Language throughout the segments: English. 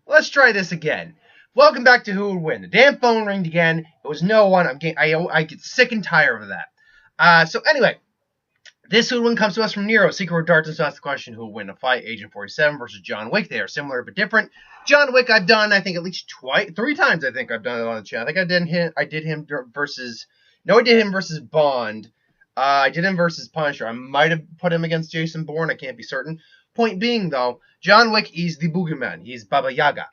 Let's try this again. Welcome back to Who Would Win. The damn phone rang again. It was no one. I get sick and tired of that. So anyway, this Who Would Win comes to us from Nero. Secret of Darkness asks the question: Who would win a fight? Agent 47 versus John Wick. They are similar but different. John Wick, I've done. I think at least three times. I think I've done it on the channel. I think I did him versus. No, I did him versus Bond. I did him versus Punisher. I might have put him against Jason Bourne. I can't be certain. Point being, though, John Wick is the boogeyman. He's Baba Yaga.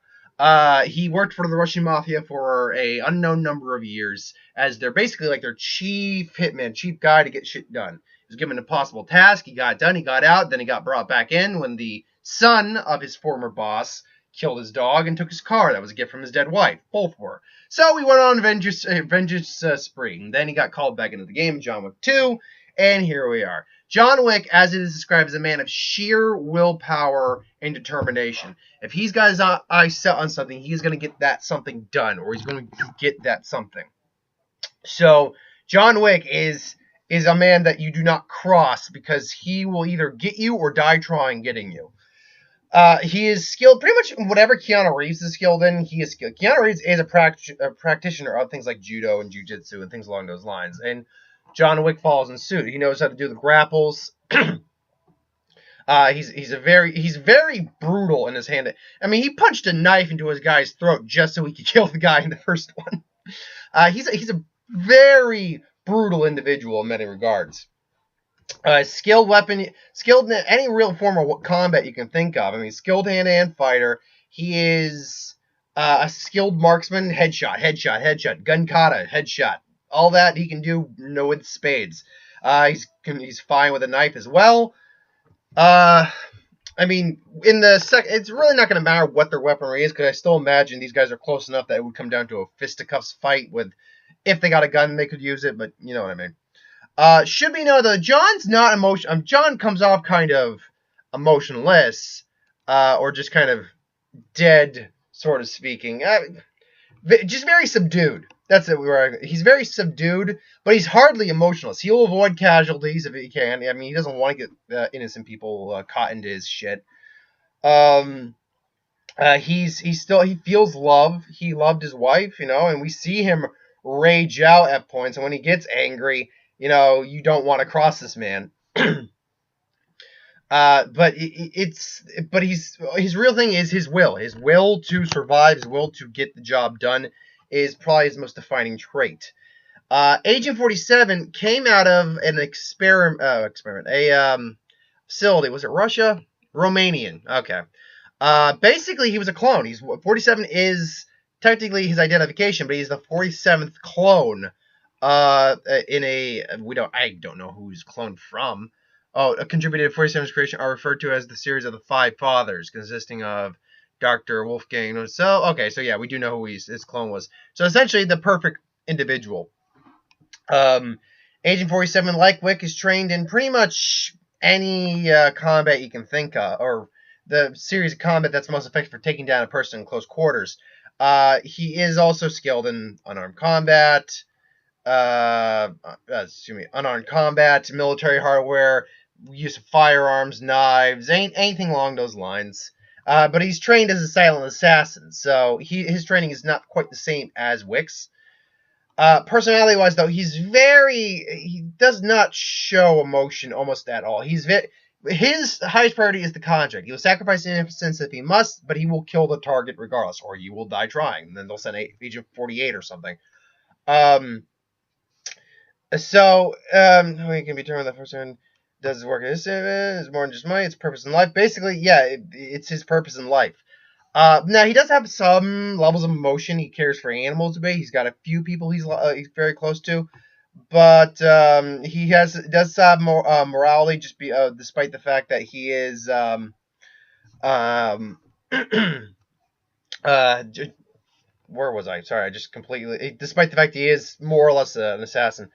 He worked for the Russian mafia for a unknown number of years as they're basically like their chief hitman, chief guy to get shit done. He was given an impossible task. He got it done. He got out. Then he got brought back in when the son of his former boss killed his dog and took his car. That was a gift from his dead wife. Both were. So he went on a vengeance spree. And then he got called back into the game, John Wick 2, and here we are. John Wick, as it is described, is a man of sheer willpower and determination. If he's got his eyes set on something, he's going to get that something done, or he's going to get that something. So John Wick is a man that you do not cross because he will either get you or die trying getting you. He is skilled pretty much in whatever Keanu Reeves is skilled in. He is skilled. Keanu Reeves is a practitioner of things like judo and jiu-jitsu and things along those lines. And John Wick follows in suit. He knows how to do the grapples. He's very brutal in his hand. I mean, he punched a knife into his guy's throat just so he could kill the guy in the first one. He's a very brutal individual in many regards. Skilled in any real form of combat you can think of. I mean, skilled hand-to-hand fighter. He is a skilled marksman. Headshot. Gun kata, headshot. All that he can do with spades. He's fine with a knife as well. I mean, in the it's really not going to matter what their weaponry is, because I still imagine these guys are close enough that it would come down to a fisticuffs fight with, if they got a gun, they could use it, but you know what I mean. Should be known though, John's not emotional. John comes off kind of emotionless, or just kind of dead, sort of speaking. Just very subdued. That's it. He's very subdued, but he's hardly emotionless. He'll avoid casualties if he can. I mean, he doesn't want to get innocent people caught into his shit. He feels love. He loved his wife, and we see him rage out at points. And when he gets angry, you don't want to cross this man. But his real thing is his will to survive, his will to get the job done is probably his most defining trait. Agent 47 came out of an facility. Was it Russia? Romanian. Okay. Basically, he was a clone. 47 is technically his identification, but he's the 47th clone. I don't know who he's cloned from. Contributed to 47's creation are referred to as the series of the Five Fathers, consisting of Dr. Wolfgang. So yeah, we do know who his clone was. So essentially, the perfect individual. Agent 47, like Wick, is trained in pretty much any combat you can think of, or the series of combat that's most effective for taking down a person in close quarters. He is also skilled in unarmed combat, military hardware, use of firearms, knives, anything along those lines. But he's trained as a silent assassin, so his training is not quite the same as Wick's. Personality-wise, though, he does not show emotion almost at all. His highest priority is the contract. He will sacrifice innocence if he must, but he will kill the target regardless, or he will die trying. And then they'll send Agent 48 or something. It can be determined that person does his work is more than just money. It's purpose in life. Basically, yeah, it's his purpose in life. Now, he does have some levels of emotion. He cares for animals a bit. He's got a few people he's very close to. But he does have more morality, despite the fact that he is where was I? Sorry, I just completely. Despite the fact he is more or less an assassin.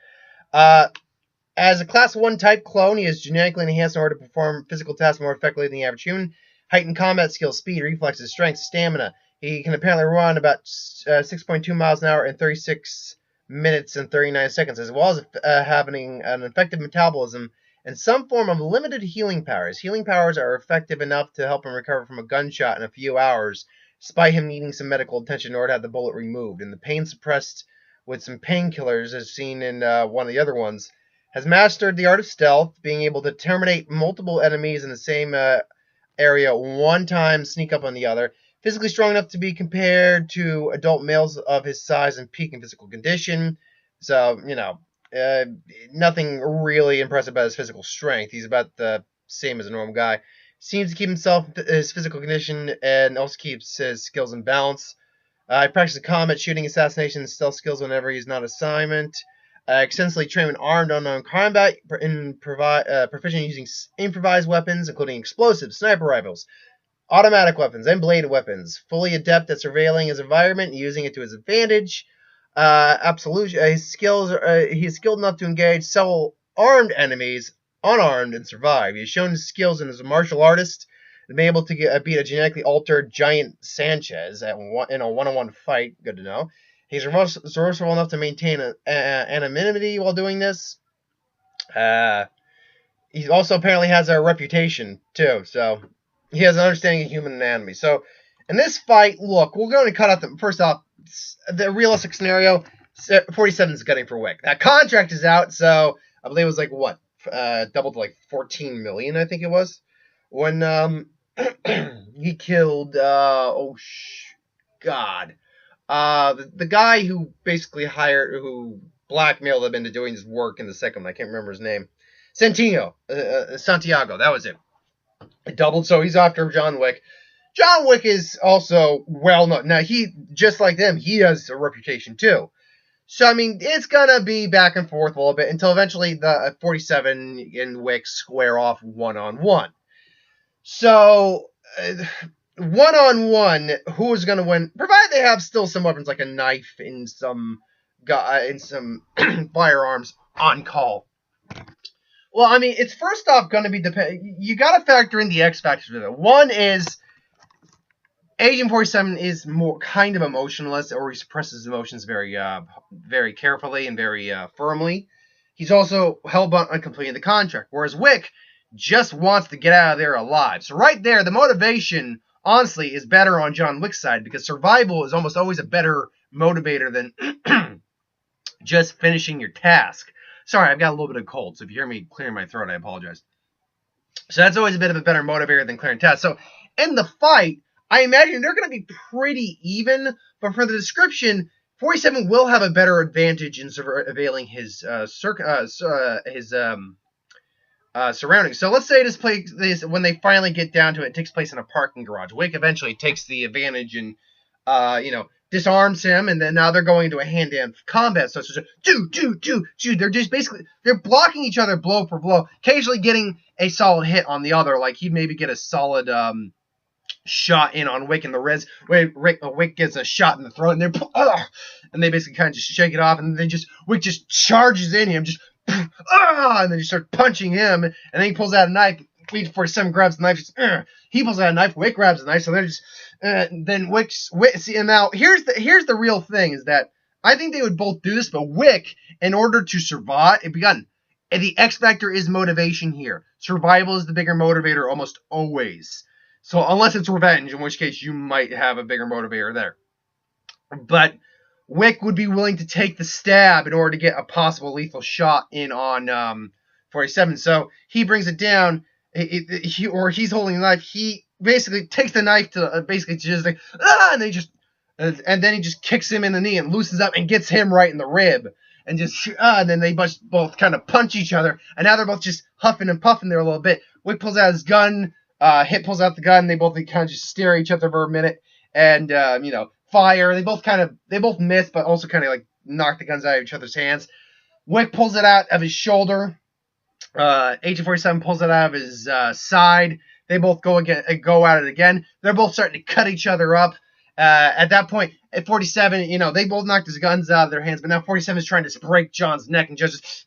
As a Class 1 type clone, he is genetically enhanced in order to perform physical tasks more effectively than the average human. Heightened combat skills, speed, reflexes, strength, stamina. He can apparently run about 6.2 miles an hour in 36 minutes and 39 seconds, as well as having an effective metabolism and some form of limited healing powers. Healing powers are effective enough to help him recover from a gunshot in a few hours, despite him needing some medical attention in order to have the bullet removed. And the pain suppressed with some painkillers, as seen in one of the other ones, has mastered the art of stealth, being able to terminate multiple enemies in the same area one time, sneak up on the other. Physically strong enough to be compared to adult males of his size and peak in physical condition. So, nothing really impressive about his physical strength. He's about the same as a normal guy. Seems to keep his physical condition and also keeps his skills in balance. He practices combat, shooting, assassination, and stealth skills whenever he's not assignment. Extensively trained in armed unknown combat, proficient using improvised weapons, including explosives, sniper rifles, automatic weapons, and bladed weapons. Fully adept at surveilling his environment and using it to his advantage. He's skilled enough to engage several armed enemies unarmed and survive. He has shown his skills as a martial artist and been able to beat a genetically altered giant Sanchez in a one-on-one fight. Good to know. He's resourceful enough to maintain anonymity while doing this. He also apparently has a reputation, too, so he has an understanding of human anatomy. So, in this fight, look, we're going to cut out first off, the realistic scenario, 47 is getting for Wick. That contract is out, so I believe it was like, what, doubled to like 14 million, I think it was, when he killed, God. The guy who basically who blackmailed him into doing his work in the second one, I can't remember his name. Santiago, that was it. It doubled, so he's after John Wick. John Wick is also well known. Now, just like them, he has a reputation too. So, I mean, it's gonna be back and forth a little bit until eventually the 47 and Wick square off one-on-one. So, one-on-one, who is going to win? Provided they have still some weapons like a knife and some firearms on call. Well, I mean, it's first off going to be you got to factor in the X factors with it. One is Agent 47 is more kind of emotionless, or he suppresses emotions very, very carefully and very firmly. He's also hell-bent on completing the contract, whereas Wick just wants to get out of there alive. So right there, the motivation, honestly, is better on John Wick's side, because survival is almost always a better motivator than just finishing your task. Sorry, I've got a little bit of cold, so if you hear me clearing my throat, I apologize. So that's always a bit of a better motivator than clearing tasks. So in the fight, I imagine they're going to be pretty even, but for the description, 47 will have a better advantage in surveilling his surroundings. So let's say this when they finally get down to it, it takes place in a parking garage. Wick eventually takes the advantage and disarms him, and then now they're going into a hand-to-hand combat. So it's just they're just basically blocking each other blow for blow, occasionally getting a solid hit on the other. Like he'd maybe get a solid shot in on Wick in the ribs. Wick gets a shot in the throat, and they basically kind of just shake it off, and then Wick just charges in him, and then you start punching him, and then he pulls out a knife. 47 grabs the knife. He pulls out a knife. Wick grabs the knife. So they're just then Wick. See, and now here's the real thing is that I think they would both do this, but Wick, in order to survive, the X factor is motivation here. Survival is the bigger motivator almost always. So unless it's revenge, in which case you might have a bigger motivator there. But Wick would be willing to take the stab in order to get a possible lethal shot in on 47. So he brings it down. He's holding the knife. He basically takes the knife to just like and then he just kicks him in the knee and loosens up and gets him right in the rib, and then they both kind of punch each other, and now they're both just huffing and puffing there a little bit. Wick pulls out his gun. Hit pulls out the gun. They both kind of just stare at each other for a minute and fire. They both miss, but also kind of like knock the guns out of each other's hands. Wick pulls it out of his shoulder. Agent 47 pulls it out of his side. They both go at it again. They're both starting to cut each other up. At that point, at 47, they both knocked his guns out of their hands, but now 47 is trying to break John's neck and just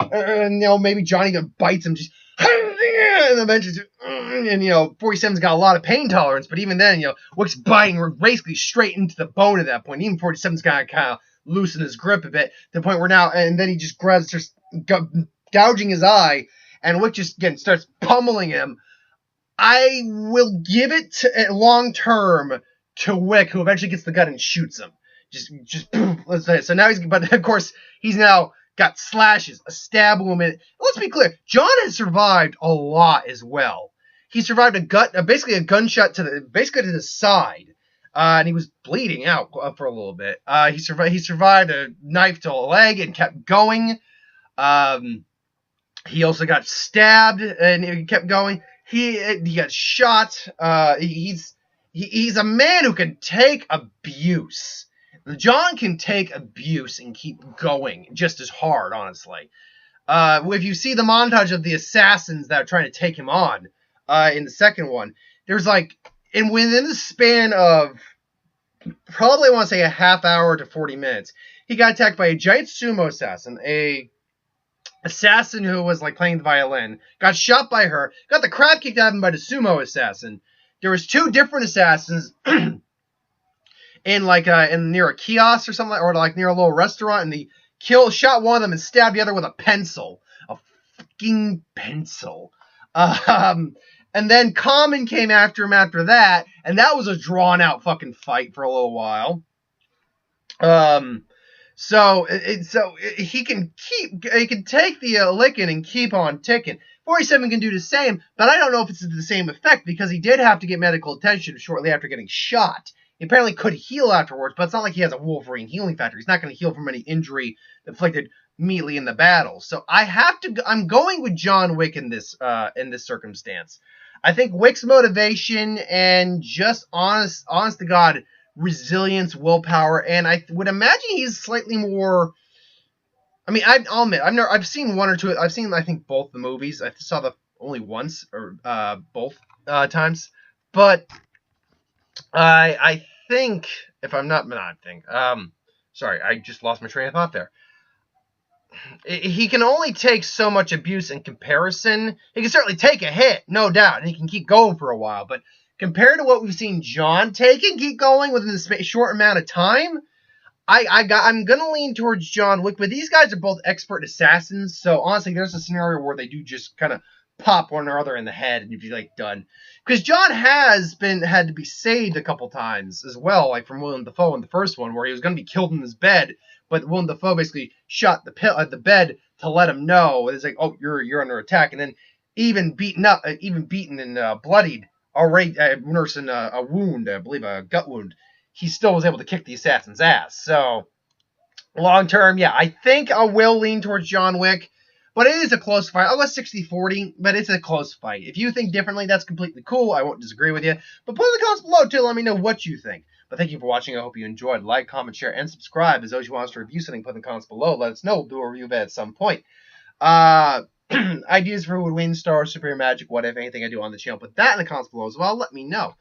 maybe John even bites him, just and eventually, 47's got a lot of pain tolerance, but even then, Wick's biting basically straight into the bone at that point. Even 47's got to kind of loosen his grip a bit to the point where now, and then he just starts gouging his eye, and Wick just again starts pummeling him. I will give it to, long term to Wick, who eventually gets the gun and shoots him. Just boom. Let's say. So now but of course, he's now got slashes, a stab wound. Let's be clear, John has survived a lot as well. He survived basically a gunshot to the side, and he was bleeding out for a little bit. He survived a knife to a leg and kept going. He also got stabbed and he kept going. He got shot. He's a man who can take abuse. John can take abuse and keep going just as hard, honestly. If you see the montage of the assassins that are trying to take him on in the second one, there's within the span of probably I want to say a half hour to 40 minutes, he got attacked by a giant sumo assassin, a assassin who was playing the violin, got shot by her, got the crap kicked out of him by the sumo assassin. There was two different assassins in near a kiosk or something, or near a little restaurant, and he shot one of them and stabbed the other with a pencil. A fucking pencil. And then Common came after him after that, and that was a drawn out fucking fight for a little while. So he can take the licking and keep on ticking. 47 can do the same, but I don't know if it's the same effect because he did have to get medical attention shortly after getting shot. He apparently could heal afterwards, but it's not like he has a Wolverine healing factor. He's not going to heal from any injury inflicted immediately in the battle. So I'm going with John Wick in this circumstance. I think Wick's motivation and just honest to God resilience, willpower, and I would imagine he's slightly more. I mean, I'll admit, I've seen one or two. I've seen, I think, both the movies. I saw the only once or both times, but I think if I'm not think. Sorry, I just lost my train of thought there. He can only take so much abuse in comparison. He can certainly take a hit, no doubt, and he can keep going for a while. But compared to what we've seen John take and keep going within this short amount of time, I'm gonna lean towards John Wick. But these guys are both expert assassins, so honestly, there's a scenario where they do just kind of pop one or other in the head and you'd be done. Because John has had to be saved a couple times as well, from Willem Dafoe in the first one, where he was going to be killed in his bed, but Willem Dafoe basically shot the bed to let him know. It's oh, you're under attack, and then even beaten and bloodied, already nursing a wound, I believe a gut wound, he still was able to kick the assassin's ass. So long term, yeah, I think I will lean towards John Wick. But it is a close fight. I'll go 60-40, but it's a close fight. If you think differently, that's completely cool. I won't disagree with you. But put in the comments below, too. Let me know what you think. But thank you for watching. I hope you enjoyed. Like, comment, share, and subscribe. As always, you want us to review something, put in the comments below. Let us know. We'll do a review of it at some point. Ideas for who would win, Star Wars, Superhero Magic, what if, anything I do on the channel. Put that in the comments below as well. Let me know.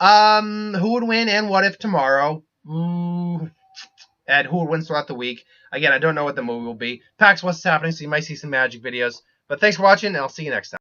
Who would win and what if tomorrow. And who would win throughout the week. Again, I don't know what the movie will be. PAX West is happening, so you might see some magic videos. But thanks for watching, and I'll see you next time.